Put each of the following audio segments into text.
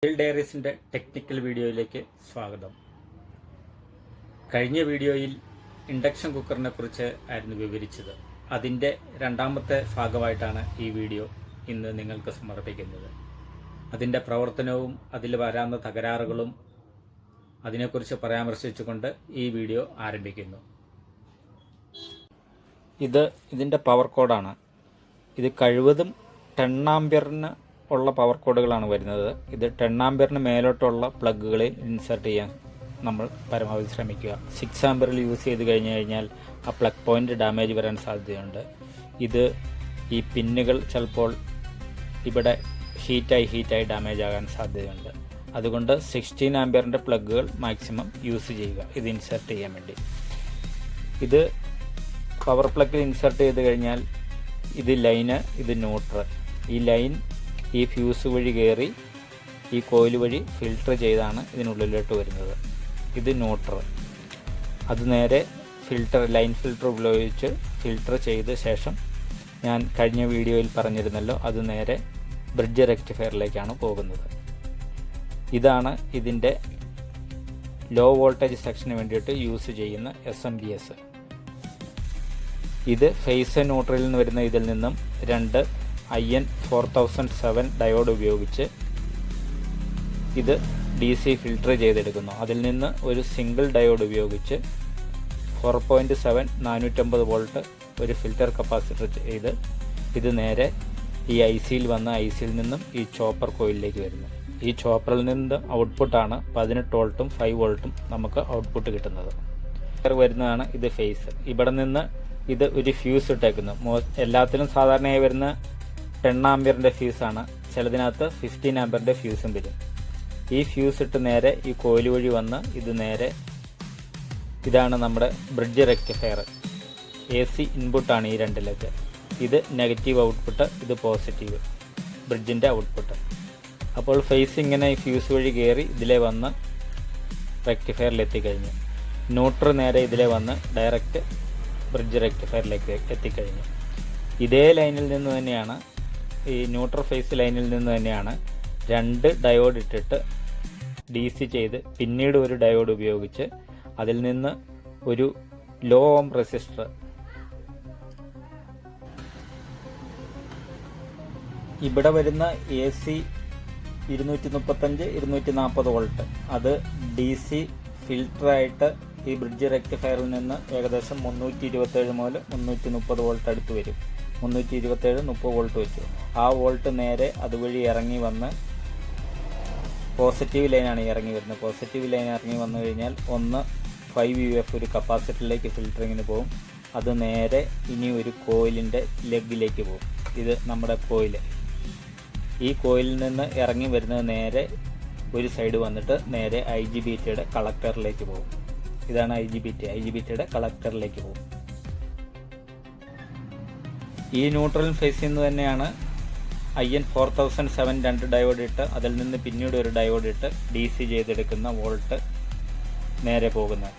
ഡയറീസിൻ്റെ technical വീഡിയോയിലേക്ക് സ്വാഗതം. കഴിഞ്ഞ വീഡിയോയിൽ ഇൻഡക്ഷൻ കുക്കറിനെ കുറിച്ച് ആയിരുന്നു വിവരിച്ചത്. അതിൻ്റെ രണ്ടാമത്തെ ഭാഗമായിട്ടാണ് ഈ വീഡിയോ ഇന്ന് നിങ്ങൾക്ക് സമർപ്പിക്കുന്നത്. അതിൻ്റെ പ്രവർത്തനവും അതിൽ വരാവുന്ന തകരാറുകളും അതിനെക്കുറിച്ച് പരാമർശിച്ചുകൊണ്ട് ഈ വീഡിയോ ആരംഭിക്കുന്നു. ഇതിൻ്റെ പവർ കോഡാണ്. ഇത് കഴിവതും 10 ആംപിയറിന് ഉള്ള പവർ കോഡുകളാണ് വരുന്നത്. ഇത് 10 ആംപിയറിന് മേലോട്ടുള്ള പ്ലഗുകളിൽ ഇൻസേർട്ട് ചെയ്യാൻ നമ്മൾ പരമാവധി ശ്രമിക്കുക. 6 ആംപിയറിൽ യൂസ് ചെയ്ത് കഴിഞ്ഞാൽ ആ പ്ലഗ് പോയിൻ്റ് ഡാമേജ് വരാൻ സാധ്യതയുണ്ട്. ഈ പിന്നുകൾ ചിലപ്പോൾ ഇവിടെ ഹീറ്റായി ഡാമേജ് ആകാൻ സാധ്യതയുണ്ട്. അതുകൊണ്ട് 16 ആംപിയറിൻ്റെ പ്ലഗുകൾ മാക്സിമം യൂസ് ചെയ്യുക ഇത് ഇൻസേർട്ട് ചെയ്യാൻ വേണ്ടി. ഇത് പവർ പ്ലഗിൽ ഇൻസേർട്ട് ചെയ്ത് കഴിഞ്ഞാൽ ഇത് ലൈന്, ഇത് ന്യൂട്രൽ. ഈ ലൈൻ ഈ ഫ്യൂസ് വഴി കയറി ഈ കോയിൽ വഴി ഫിൽട്ടർ ചെയ്താണ് ഇതിനുള്ളിലോട്ട് വരുന്നത്. ഇത് ന്യൂട്രൽ. അത് നേരെ ലൈൻ ഫിൽട്ടർ ഉപയോഗിച്ച് ഫിൽട്ടർ ചെയ്ത ശേഷം ഞാൻ കഴിഞ്ഞ വീഡിയോയിൽ പറഞ്ഞിരുന്നല്ലോ, അത് നേരെ ബ്രിഡ്ജ് റെക്ടിഫയറിലേക്കാണ് പോകുന്നത്. ഇതാണ് ഇതിൻ്റെ ലോ വോൾട്ടേജ് സെക്ഷന് വേണ്ടിയിട്ട് യൂസ് ചെയ്യുന്ന SMPS. ഇത് ഫേസ് ന്യൂട്രലിൽ നിന്ന് വരുന്ന ഇതിൽ നിന്നും 2 IN4007 ഡയോഡ് ഉപയോഗിച്ച് ഇത് DC ഫിൽട്ടർ ചെയ്തെടുക്കുന്നു. അതിൽ നിന്ന് ഒരു സിംഗിൾ ഡയോഡ് ഉപയോഗിച്ച് 4.7 450 വോൾട്ട് ഒരു ഫിൽറ്റർ കപ്പാസിറ്റർ ചെയ്ത് ഇത് നേരെ ഈ ICയിൽ വന്ന ICയിൽ നിന്നും ഈ ചോപ്പർ കോയിലിലേക്ക് വരുന്നു. ഈ ചോപ്പറിൽ നിന്ന് ഔട്ട്പുട്ടാണ് 18 വോൾട്ടും 5 വോൾട്ടും നമുക്ക് ഔട്ട്പുട്ട് കിട്ടുന്നത്. വരുന്നതാണ് ഇത് ഫേസ്. ഇവിടെ നിന്ന് ഇത് ഒരു ഫ്യൂസ് ഇട്ടേക്കുന്നു. എല്ലാത്തിലും സാധാരണയായി വരുന്ന 10 ആംപിയറിൻ്റെ ഫ്യൂസാണ്. ചിലതിനകത്ത് 15 ആംപിയറിൻ്റെ ഫ്യൂസും വരും. ഈ ഫ്യൂസ് ഇട്ട് നേരെ ഈ കോയിൽ വഴി വന്ന് ഇത് നേരെ ഇതാണ് നമ്മുടെ ബ്രിഡ്ജ് റെക്ടിഫയർ. AC ഇൻപുട്ടാണ് ഈ രണ്ടിലേക്ക്. ഇത് നെഗറ്റീവ് ഔട്ട്പുട്ട്, ഇത് പോസിറ്റീവ് ബ്രിഡ്ജിൻ്റെ ഔട്ട്പുട്ട്. അപ്പോൾ ഫേസ് ഇങ്ങനെ ഈ ഫ്യൂസ് വഴി കയറി ഇതിലെ വന്ന് റെക്ടിഫയറിൽ എത്തിക്കഴിഞ്ഞു. ന്യൂട്രൽ നേരെ ഇതിലെ വന്ന് ഡയറക്റ്റ് ബ്രിഡ്ജ് റെക്ടിഫയറിലേക്ക് എത്തിക്കഴിഞ്ഞു. ഇതേ ലൈനിൽ നിന്ന് തന്നെയാണ്, ഈ ന്യൂട്രൽ ഫേസ് ലൈനിൽ നിന്ന് തന്നെയാണ് 2 ഡയോഡ് ഇട്ടിട്ട് DC ചെയ്ത് പിന്നീട് ഒരു ഡയോഡ് ഉപയോഗിച്ച് അതിൽ നിന്ന് ഒരു ലോ ഓം റെസിസ്റ്റർ ഇവിടെ വരുന്ന AC 235 240 വോൾട്ട് അത് DC ഫിൽട്ടറായിട്ട് ഈ ബ്രിഡ്ജ് റെക്ടിഫയറിൽ നിന്ന് ഏകദേശം 327 മുതൽ 330 വോൾട്ട് അടുത്ത് വരും. 327-30 വോൾട്ട് വെച്ചു. ആ വോൾട്ട് നേരെ അതുവഴി ഇറങ്ങി വന്ന് പോസിറ്റീവ് ലൈനാണ് ഇറങ്ങി വരുന്നത്. പോസിറ്റീവ് ലൈൻ ഇറങ്ങി വന്നു കഴിഞ്ഞാൽ 5 UF ഒരു കപ്പാസിറ്ററിലേക്ക് ഫിൽറ്ററിങ്ങിന് പോകും. അത് നേരെ ഇനി ഒരു കോയിലിൻ്റെ ലെഗിലേക്ക് പോകും. ഇത് നമ്മുടെ കോയിൽ. ഈ കോയിലിൽ നിന്ന് ഇറങ്ങി വരുന്നത് നേരെ ഒരു സൈഡ് വന്നിട്ട് നേരെ IGBTയുടെ കളക്ടറിലേക്ക് പോകും. ഇതാണ് IGBTയുടെ കളക്ടറിലേക്ക് പോകും. ഈ ന്യൂട്രൽ ഫേസിൽ നിന്ന് തന്നെയാണ് IN4007 2 ഡയോഡ് ഇട്ട് അതിൽ നിന്ന് പിന്നീട് ഒരു ഡയോഡ് ഇട്ട് DC ചെയ്തെടുക്കുന്ന വോൾട്ട് നേരെ പോകുന്നത്.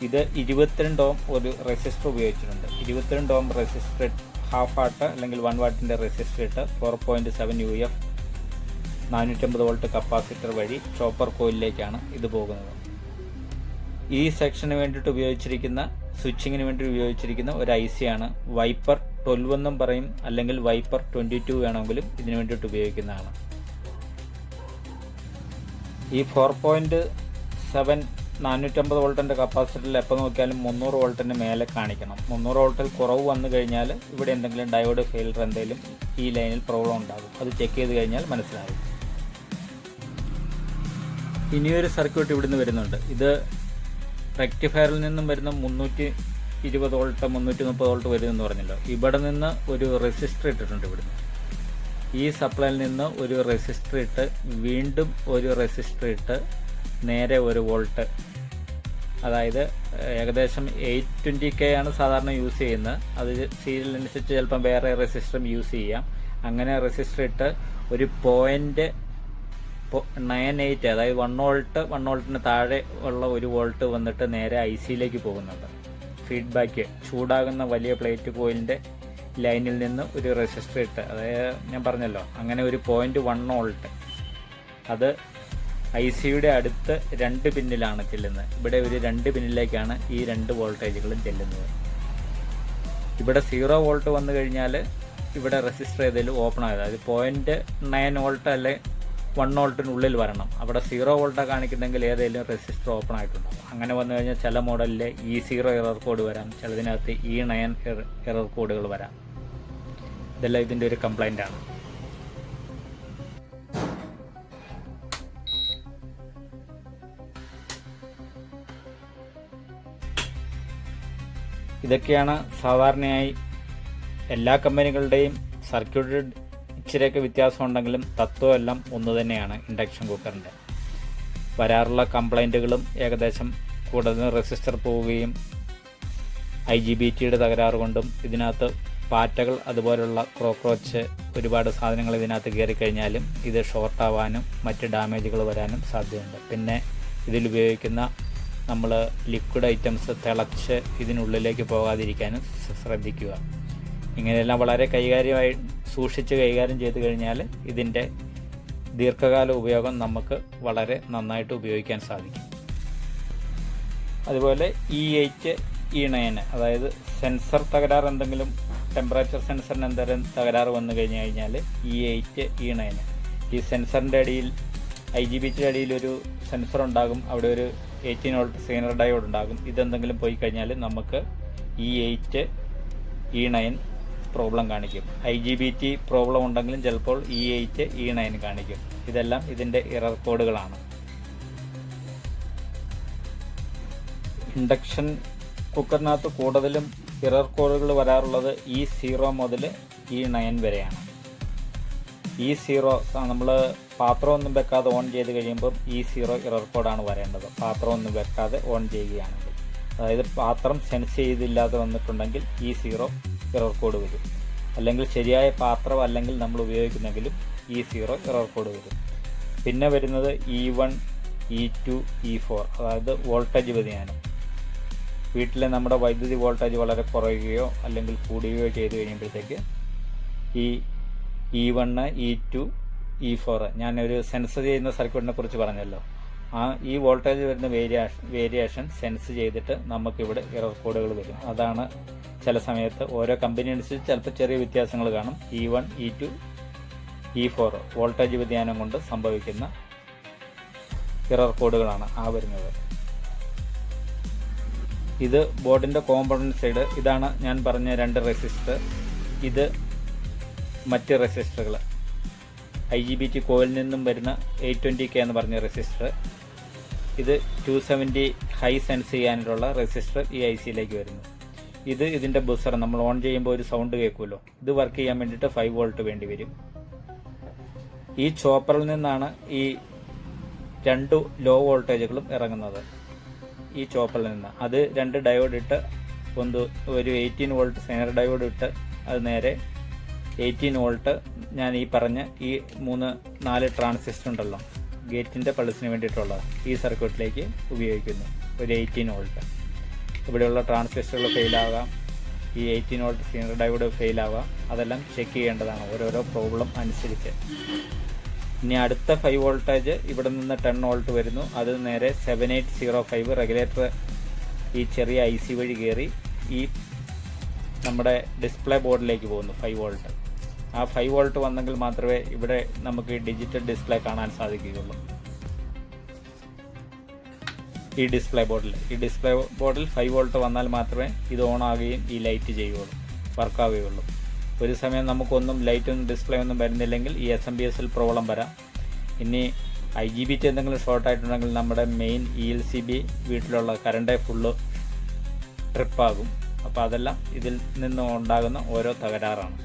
ഇത് 22 ഓം ഒരു റെസിസ്റ്റർ ഉപയോഗിച്ചിട്ടുണ്ട്. 22 ഓം റെസിസ്റ്റർ ഹാഫ് വാട്ട് അല്ലെങ്കിൽ 1 വാട്ടിൻ്റെ റെസിസ്റ്റർ ഇട്ട് 4.7 UF 450 വോൾട്ട് കപ്പാസിറ്റർ വഴി ചോപ്പർ കോയിലിലേക്കാണ് ഇത് പോകുന്നത്. ഈ സെക്ഷന് വേണ്ടിയിട്ട് ഉപയോഗിച്ചിരിക്കുന്ന സ്വിച്ചിങ്ങിന് വേണ്ടി ഉപയോഗിച്ചിരിക്കുന്ന ഒരു IC ആണ്. വൈപ്പർ 12 എന്നും പറയും, അല്ലെങ്കിൽ വൈപ്പർ 22 വേണമെങ്കിലും ഇതിനു വേണ്ടിയിട്ട് ഉപയോഗിക്കുന്നതാണ്. ഈ 4.7 450 വോൾട്ടിൻ്റെ കപ്പാസിറ്ററിൽ എപ്പോൾ നോക്കിയാലും 300 വോൾട്ടിന് മേലെ കാണിക്കണം. 300 വോൾട്ടിൽ കുറവ് വന്നു കഴിഞ്ഞാൽ ഇവിടെ എന്തെങ്കിലും ഡയോഡ് ഫെയിലർ എന്തെങ്കിലും ഈ ലൈനിൽ പ്രോബ്ലം ഉണ്ടാകും. അത് ചെക്ക് ചെയ്ത് കഴിഞ്ഞാൽ മനസ്സിലാകും. ഇനിയൊരു സർക്യൂട്ട് ഇവിടുന്ന് വരുന്നുണ്ട്. ഇത് റെക്ടിഫയറിൽ നിന്നും വരുന്ന 320 വോൾട്ട് 330 വോൾട്ട് വരുമെന്ന് പറഞ്ഞല്ലോ. ഇവിടെ നിന്ന് ഒരു റെസിസ്റ്റർ ഇട്ടിട്ടുണ്ട്. ഇവിടുന്ന് ഈ സപ്ലൈയിൽ നിന്ന് ഒരു റെസിസ്റ്റർ ഇട്ട് വീണ്ടും ഒരു റെസിസ്റ്റർ ഇട്ട് നേരെ ഒരു വോൾട്ട്, അതായത് ഏകദേശം 820K ആണ് സാധാരണ യൂസ് ചെയ്യുന്നത്. അത് സീരിയലനുസരിച്ച് ചിലപ്പം വേറെ റെസിസ്റ്ററും യൂസ് ചെയ്യാം. അങ്ങനെ റെസിസ്റ്റർ ഇട്ട് ഒരു 0.98 അതായത് 1 വോൾട്ടിന് താഴെ ഉള്ള ഒരു വോൾട്ട് വന്നിട്ട് നേരെ ICയിലേക്ക് പോകുന്നുണ്ട്. ഫീഡ്ബാക്ക് ചൂടാകുന്ന വലിയ പ്ലേറ്റ് കോയിലിൻ്റെ ലൈനിൽ നിന്ന് ഒരു റെസിസ്റ്റർ ഇട്ട്, അതായത് ഞാൻ പറഞ്ഞല്ലോ അങ്ങനെ ഒരു 0.1 വോൾട്ട് അത് IC-യുടെ അടുത്ത് 2 പിന്നിലാണ് ചെല്ലുന്നത്. ഇവിടെ ഒരു 2 പിന്നിലേക്കാണ് ഈ 2 വോൾട്ടേജുകളും ചെല്ലുന്നത്. ഇവിടെ 0 വോൾട്ട് വന്നു കഴിഞ്ഞാൽ ഇവിടെ റെസിസ്റ്റർ ഏതെങ്കിലും ഓപ്പൺ ആയത്, അതായത് 0.9 വോൾട്ട് അല്ലെ 1 വോൾട്ടിനുള്ളിൽ വരണം. അവിടെ 0 വോൾട്ടാണ് കാണിക്കുന്നെങ്കിൽ ഏതെങ്കിലും റെസിസ്റ്റർ ഓപ്പൺ ആയിട്ടുണ്ടാകും. അങ്ങനെ വന്നു കഴിഞ്ഞാൽ ചില മോഡലിൽ E0 എറർ കോഡ് വരാം, ചിലതിനകത്ത് E9 എറർ കോഡുകൾ വരാം. ഇതെല്ലാം ഇതിൻ്റെ ഒരു കംപ്ലൈൻ്റ് ആണ്. ഇതൊക്കെയാണ് സാധാരണയായി എല്ലാ കമ്പനികളുടെയും സർക്യൂട്ട് ഇച്ചിരിയൊക്കെ വ്യത്യാസം ഉണ്ടെങ്കിലും തത്വം എല്ലാം ഒന്ന് തന്നെയാണ്. ഇൻഡക്ഷൻ കുക്കറിൻ്റെ വരാറുള്ള കംപ്ലൈൻറ്റുകളും ഏകദേശം കൂടുതലും റെസിസ്റ്റർ പോവുകയും IGBTയുടെ തകരാറ് കൊണ്ടും ഇതിനകത്ത് പാറ്റകൾ അതുപോലുള്ള കോക്രോച്ച് ഒരുപാട് സാധനങ്ങൾ ഇതിനകത്ത് കയറിക്കഴിഞ്ഞാലും ഇത് ഷോർട്ടാവാനും മറ്റ് ഡാമേജുകൾ വരാനും സാധ്യതയുണ്ട്. പിന്നെ ഇതിലുപയോഗിക്കുന്ന നമ്മൾ ലിക്വിഡ് ഐറ്റംസ് തിളച്ച് ഇതിനുള്ളിലേക്ക് പോകാതിരിക്കാനും ശ്രദ്ധിക്കുക. ഇങ്ങനെയെല്ലാം വളരെ സൂക്ഷിച്ച് കൈകാര്യം ചെയ്ത് കഴിഞ്ഞാൽ ഇതിൻ്റെ ദീർഘകാല ഉപയോഗം നമുക്ക് വളരെ നന്നായിട്ട് ഉപയോഗിക്കാൻ സാധിക്കും. അതുപോലെ E8 E9 അതായത് സെൻസർ തകരാറ്, എന്തെങ്കിലും ടെമ്പറേച്ചർ സെൻസറിന് എന്തെങ്കിലും തകരാറ് വന്നു കഴിഞ്ഞാൽ E8 E9 ഈ സെൻസറിൻ്റെ അടിയിൽ IGBTയുടെ അടിയിൽ ഒരു സെൻസർ ഉണ്ടാകും. അവിടെ ഒരു 18 വോൾട്ട് സീനർ ഡയോഡ് ഉണ്ടാകും. ഇതെന്തെങ്കിലും പോയി കഴിഞ്ഞാൽ നമുക്ക് E8 E9 പ്രോബ്ലം കാണിക്കും. IGBT പ്രോബ്ലം ഉണ്ടെങ്കിലും ചിലപ്പോൾ E8 E9 കാണിക്കും. ഇതെല്ലാം ഇതിൻ്റെ എറർ കോഡുകളാണ്. ഇൻഡക്ഷൻ കുക്കറിനകത്ത് കൂടുതലും എറർ കോഡുകൾ വരാറുള്ളത് E0 മുതൽ E9 വരെയാണ്. E0 നമ്മൾ പാത്രമൊന്നും വെക്കാതെ ഓൺ ചെയ്ത് കഴിയുമ്പം E0 എറർ കോഡാണ് വരേണ്ടത്. പാത്രമൊന്നും വെക്കാതെ ഓൺ ചെയ്യുകയാണെങ്കിൽ, അതായത് പാത്രം സെൻസ് ചെയ്തില്ലാതെ വന്നിട്ടുണ്ടെങ്കിൽ E0 എറർ കോഡ് വരും. അല്ലെങ്കിൽ ശരിയായ പാത്രം അല്ലെങ്കിൽ നമ്മൾ ഉപയോഗിക്കുന്നെങ്കിലും E0 എറർ കോഡ് വരും. പിന്നെ വരുന്നത് E1 E2 E4 അതായത് വോൾട്ടേജ് വ്യതിയാനം. വീട്ടിലെ നമ്മുടെ വൈദ്യുതി വോൾട്ടേജ് വളരെ കുറയുകയോ അല്ലെങ്കിൽ കൂടുകയോ ചെയ്ത് കഴിയുമ്പോഴത്തേക്ക് ഈ E1 E2 E4 ഞാനൊരു സെൻസ് ചെയ്യുന്ന സർക്യൂട്ടിനെ കുറിച്ച് പറഞ്ഞല്ലോ, ഈ വോൾട്ടേജ് വരുന്ന വേരിയേഷൻ സെൻസ് ചെയ്തിട്ട് നമുക്കിവിടെ എറർ കോഡുകൾ വരും. അതാണ് ചില സമയത്ത് ഓരോ കമ്പനി അനുസരിച്ച് ചിലപ്പോൾ ചെറിയ വ്യത്യാസങ്ങൾ കാണും. E1 E2 E4 വോൾട്ടേജ് വ്യതിയാനം കൊണ്ട് സംഭവിക്കുന്ന എറർ കോഡുകളാണ് വരുന്നത്. ഇത് ബോർഡിൻ്റെ കോമ്പണൻറ്റ് സൈഡ്. ഇതാണ് ഞാൻ പറഞ്ഞ 2 റെസിസ്റ്റർ. ഇത് മറ്റ് റെസിസ്റ്ററുകൾ IGBT കോയിൽ നിന്നും വരുന്ന 820K എന്ന് പറഞ്ഞ റെസിസ്റ്റർ. ഇത് 270 ഹൈ സെൻസ് ചെയ്യാനുള്ള റെസിസ്റ്റർ ഈ IC-യിലേക്ക് വരുന്നു. ഇത് ഇതിൻ്റെ ബസർ, നമ്മൾ ഓൺ ചെയ്യുമ്പോൾ ഒരു സൗണ്ട് കേൾക്കുമല്ലോ, ഇത് വർക്ക് ചെയ്യാൻ വേണ്ടിയിട്ട് 5 വോൾട്ട് വേണ്ടി വരും. ഈ ചോപ്പറിൽ നിന്നാണ് ഈ 2 ലോ വോൾട്ടേജുകളും ഇറങ്ങുന്നത്. ഈ ചോപ്പറിൽ നിന്ന് അത് 2 ഡയോഡ് ഇട്ട് ഒരു 18 വോൾട്ട് സൈനർ ഡയോഡ് ഇട്ട് അത് നേരെ 18 വോൾട്ട് ഞാൻ ഈ പറഞ്ഞ ഈ 3-4 ട്രാൻസിസ്റ്റർ ഉണ്ടല്ലോ ഗേറ്റിൻ്റെ പൾസിന് വേണ്ടിയിട്ടുള്ളത് ഈ സർക്യൂട്ടിലേക്ക് ഉപയോഗിക്കുന്നു. ഒരു 18 വോൾട്ട് ഇവിടെയുള്ള ട്രാൻസിസ്റ്ററുകൾ ഫെയിലാകാം, ഈ 18 വോൾട്ട് സീനർ ഡയോഡ് ഫെയിലാവാം. അതെല്ലാം ചെക്ക് ചെയ്യേണ്ടതാണ് ഓരോരോ പ്രോബ്ലം അനുസരിച്ച്. ഇനി അടുത്ത 5 വോൾട്ടേജ് ഇവിടെ നിന്ന് 10 വോൾട്ട് വരുന്നു. അത് നേരെ 7805 റെഗുലേറ്റർ ഈ ചെറിയ IC വഴി കയറി ഈ നമ്മുടെ ഡിസ്പ്ലേ ബോർഡിലേക്ക് പോകുന്നു 5 വോൾട്ട്. ആ 5 വോൾട്ട് വന്നെങ്കിൽ മാത്രമേ ഇവിടെ നമുക്ക് ഡിജിറ്റൽ ഡിസ്പ്ലേ കാണാൻ സാധിക്കുകയുള്ളൂ. ഈ ഡിസ്പ്ലേ ബോർഡിൽ 5 വോൾട്ട് വന്നാൽ മാത്രമേ ഇത് ഓൺ ആകുകയും ഈ ലൈറ്റ് ചെയ്യുകയുള്ളൂ, വർക്കാവുകയുള്ളൂ. ഒരു സമയം നമുക്കൊന്നും ലൈറ്റൊന്നും ഡിസ്പ്ലേ ഒന്നും വരുന്നില്ലെങ്കിൽ ഈ SMPS-ൽ പ്രോബ്ലം വരാം. ഇനി IGBT എന്തെങ്കിലും ഷോർട്ടായിട്ടുണ്ടെങ്കിൽ നമ്മുടെ മെയിൻ ELCB വീട്ടിലുള്ള കറണ്ട് ഫുള്ള് ട്രിപ്പാകും. അപ്പോൾ അതെല്ലാം ഇതിൽ നിന്ന് ഉണ്ടാകുന്ന ഓരോ തകരാറാണ്.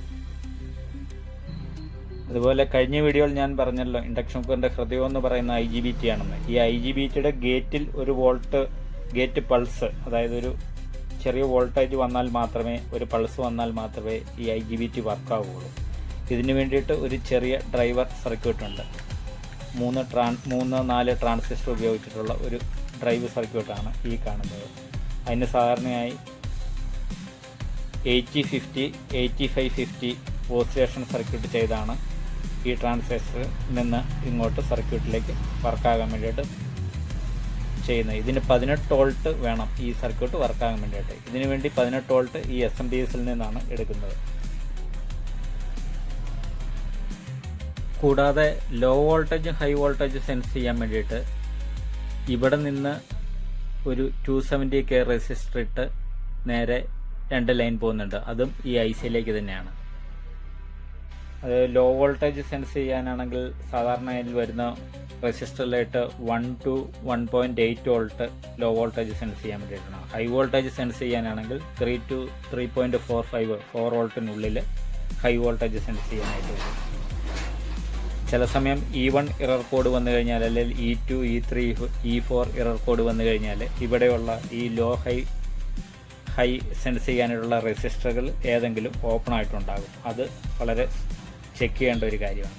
അതുപോലെ കഴിഞ്ഞ വീഡിയോയിൽ ഞാൻ പറഞ്ഞല്ലോ ഇൻഡക്ഷൻ കുക്കറിൻ്റെ ഹൃദയം എന്ന് പറയുന്ന IGBT ആണെന്ന്. ഈ IGBTയുടെ ഗേറ്റിൽ ഒരു ഗേറ്റ് പൾസ്, അതായത് ഒരു ചെറിയ വോൾട്ടേജ് വന്നാൽ മാത്രമേ, ഒരു പൾസ് വന്നാൽ മാത്രമേ ഈ IGBT വർക്കാവുകയുള്ളൂ. ഇതിന് വേണ്ടിയിട്ട് ഒരു ചെറിയ ഡ്രൈവർ സർക്യൂട്ടുണ്ട്. 3-4 ട്രാൻസിസ്റ്റർ ഉപയോഗിച്ചിട്ടുള്ള ഒരു ഡ്രൈവ് സർക്യൂട്ടാണ് ഈ കാണുന്നത്. അതിന് സാധാരണയായി 80-50 85-50 ഓസിലേഷൻ സർക്യൂട്ട് ചെയ്താണ് ഈ ട്രാൻസിസ്റ്ററിൽ നിന്ന് ഇങ്ങോട്ട് സർക്യൂട്ടിലേക്ക് വർക്കാകാൻ വേണ്ടിയിട്ട് ചെയ്യുന്നത്. ഇതിന് 18 വോൾട്ട് വേണം ഈ സർക്യൂട്ട് വർക്കാകാൻ വേണ്ടിയിട്ട്. ഇതിനു വേണ്ടി 18 വോൾട്ട് ഈ SMPSൽ നിന്നാണ് എടുക്കുന്നത്. കൂടാതെ ലോ വോൾട്ടേജും ഹൈ വോൾട്ടേജും സെൻസ് ചെയ്യാൻ വേണ്ടിയിട്ട് ഇവിടെ നിന്ന് ഒരു 270K റെസിസ്റ്റർ ഇട്ട് നേരെ 2 ലൈൻ പോകുന്നുണ്ട്. അതും ഈ ICയിലേക്ക് തന്നെയാണ്. അത് ലോ വോൾട്ടേജ് സെൻസ് ചെയ്യാനാണെങ്കിൽ സാധാരണ അതിൽ വരുന്ന റെസിസ്റ്ററിലായിട്ട് 1 to 1.8 volt low voltage sense ചെയ്യാൻ വേണ്ടിയിട്ടാണ്. ഹൈ വോൾട്ടേജ് സെൻസ് ചെയ്യാനാണെങ്കിൽ 3 to 3.45 4 വോൾട്ടിനുള്ളിൽ ഹൈ വോൾട്ടേജ് സെൻസ് ചെയ്യാനായിട്ട് വരും. ചില സമയം E1 ഇറർ കോഡ് വന്നു കഴിഞ്ഞാൽ, അല്ലെങ്കിൽ E2, E3, E4 error code വന്നു കഴിഞ്ഞാൽ ഇവിടെയുള്ള ഈ ലോ ഹൈ സെൻസ് ചെയ്യാനുള്ള റെസിസ്റ്ററുകൾ ഏതെങ്കിലും ഓപ്പൺ ആയിട്ടുണ്ടാകും. അത് വളരെ ചെക്ക് ചെയ്യേണ്ട ഒരു കാര്യമാണ്.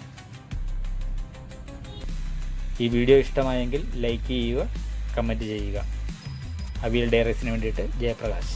ഈ വീഡിയോ ഇഷ്ടമായെങ്കിൽ ലൈക്ക് ചെയ്യുക, കമൻറ്റ് ചെയ്യുക. അവിയൽ ഡയറീസിന് വേണ്ടിയിട്ട് ജയപ്രകാശ്.